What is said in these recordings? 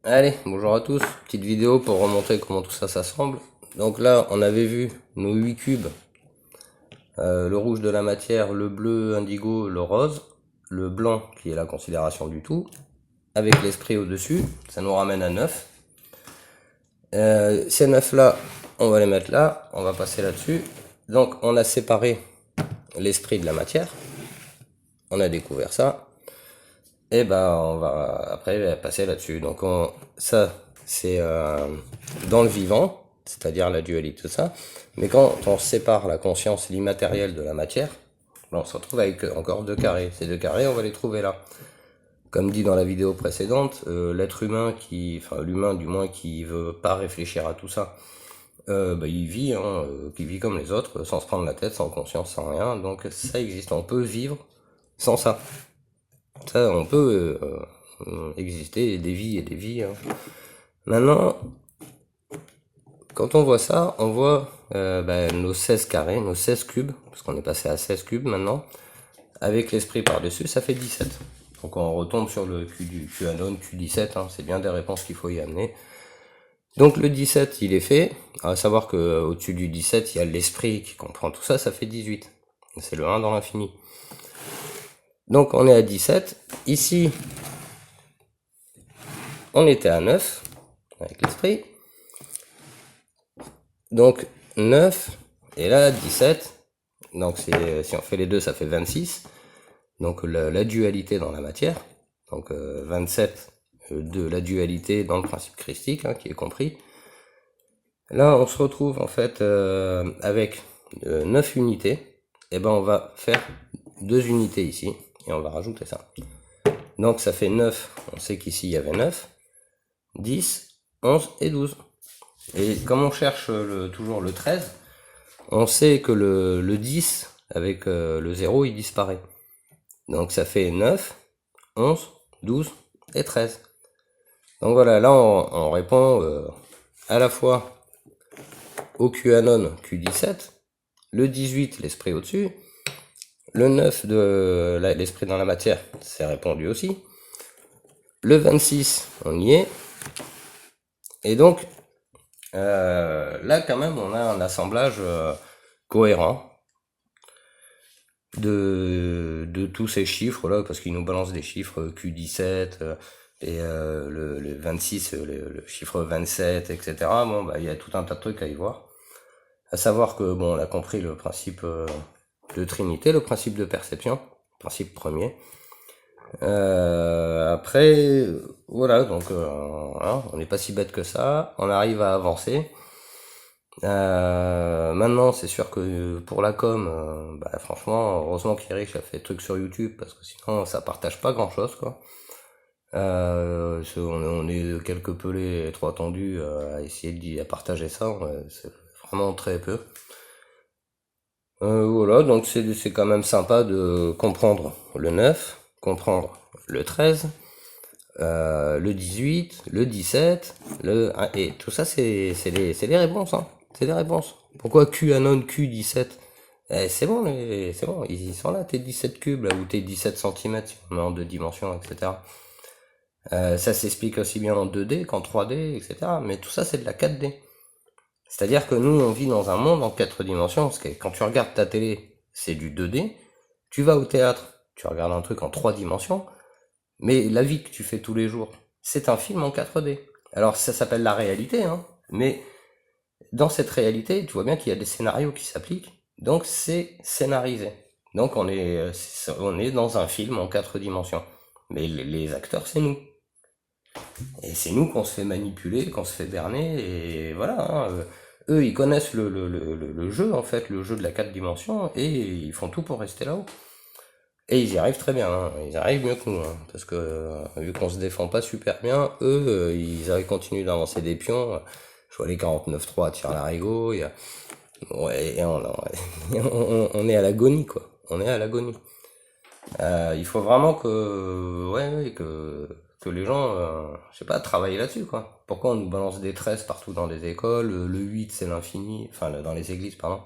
Allez, bonjour à tous, petite vidéo pour remontrer comment tout ça s'assemble. Donc là, on avait vu nos 8 cubes, le rouge de la matière, le bleu indigo, le rose, le blanc qui est la considération du tout, avec l'esprit au-dessus, ça nous ramène à 9. Ces 9 là, on va les mettre là, on va passer là-dessus. Donc on a séparé l'esprit de la matière, on a découvert ça. Et ben on va après passer là-dessus. Donc ça c'est dans le vivant, c'est-à-dire la dualité, tout ça. Mais quand on sépare la conscience, l'immatériel de la matière, ben, on se retrouve avec encore deux carrés. Ces deux carrés, on va les trouver là. Comme dit dans la vidéo précédente, l'être humain enfin l'humain du moins qui veut pas réfléchir à tout ça, il vit, qui vit comme les autres, sans se prendre la tête, sans conscience, sans rien. Donc ça existe, on peut vivre sans ça. Ça, on peut exister des vies et des vies. Maintenant, quand on voit ça, on voit nos 16 carrés, nos 16 cubes, parce qu'on est passé à 16 cubes maintenant, avec l'esprit par-dessus, ça fait 17. Donc on retombe sur le Q du QAnon, Q17, c'est bien des réponses qu'il faut y amener. Donc le 17, il est fait, à savoir que au-dessus du 17, il y a l'esprit qui comprend tout ça, ça fait 18. C'est le 1 dans l'infini. Donc on est à 17. Ici, on était à 9, avec l'esprit. Donc 9, et là 17. Donc si on fait les deux, ça fait 26. Donc la dualité dans la matière. Donc 27 de la dualité dans le principe christique, qui est compris. Là, on se retrouve en fait avec 9 unités. Et ben on va faire 2 unités ici, et on va rajouter ça. Donc ça fait 9, on sait qu'ici il y avait 9, 10, 11 et 12. Et comme on cherche toujours le 13, on sait que le 10 avec le 0 il disparaît. Donc ça fait 9, 11, 12 et 13. Donc voilà, là on répond à la fois au QAnon Q17, le 18 l'esprit au-dessus, le 9 de l'esprit dans la matière, c'est répondu aussi, le 26 on y est, et donc là quand même on a un assemblage cohérent de tous ces chiffres là, parce qu'ils nous balancent des chiffres Q17 et le 26, le chiffre 27, etc. Bon, il y a tout un tas de trucs à y voir. À savoir que bon, on a compris le principe de Trinité, le principe de perception, principe premier. Après, voilà, donc on n'est pas si bête que ça, on arrive à avancer. Maintenant, c'est sûr que pour la com, franchement, heureusement qu'Eric a fait des trucs sur YouTube, parce que sinon, ça partage pas grand-chose, quoi. On est quelques pelés, trois tendus à essayer de partager ça, c'est vraiment très peu. Voilà, donc c'est quand même sympa de comprendre le 9, comprendre le 13, le 18, le 17, et tout ça c'est des réponses, c'est des réponses. Pourquoi QAnon Q17? C'est bon, ils sont là, tes 17 cubes, là, ou tes 17 cm, si on met en 2 dimensions, etc. Ça s'explique aussi bien en 2D qu'en 3D, etc. Mais tout ça, c'est de la 4D. C'est-à-dire que nous, on vit dans un monde en 4 dimensions, parce que quand tu regardes ta télé, c'est du 2D. Tu vas au théâtre, tu regardes un truc en 3 dimensions, mais la vie que tu fais tous les jours, c'est un film en 4D. Alors ça s'appelle la réalité, mais dans cette réalité, tu vois bien qu'il y a des scénarios qui s'appliquent, donc c'est scénarisé. Donc on est dans un film en 4 dimensions. Mais les acteurs, c'est nous. Et c'est nous qu'on se fait manipuler, qu'on se fait berner, et voilà. Eux, ils connaissent le jeu, en fait, le jeu de la 4 dimensions, et ils font tout pour rester là-haut. Et ils y arrivent très bien, ils y arrivent mieux que nous, parce que vu qu'on se défend pas super bien, eux, ils continuent d'avancer des pions. Je vois les 49-3 tirent l'arigot, ouais, on est à l'agonie, quoi. On est à l'agonie. Il faut vraiment que les gens, je sais pas, travaillent là-dessus, quoi. Pourquoi on nous balance des 13 partout dans les écoles, le 8 c'est l'infini, enfin dans les églises, pardon.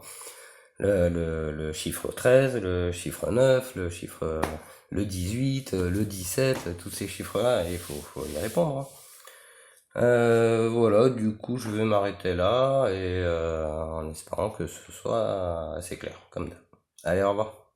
Le chiffre 13, le chiffre 9, le 18, le 17, tous ces chiffres-là, il faut y répondre. Voilà, du coup, je vais m'arrêter là et en espérant que ce soit assez clair, comme d'hab. Allez, au revoir.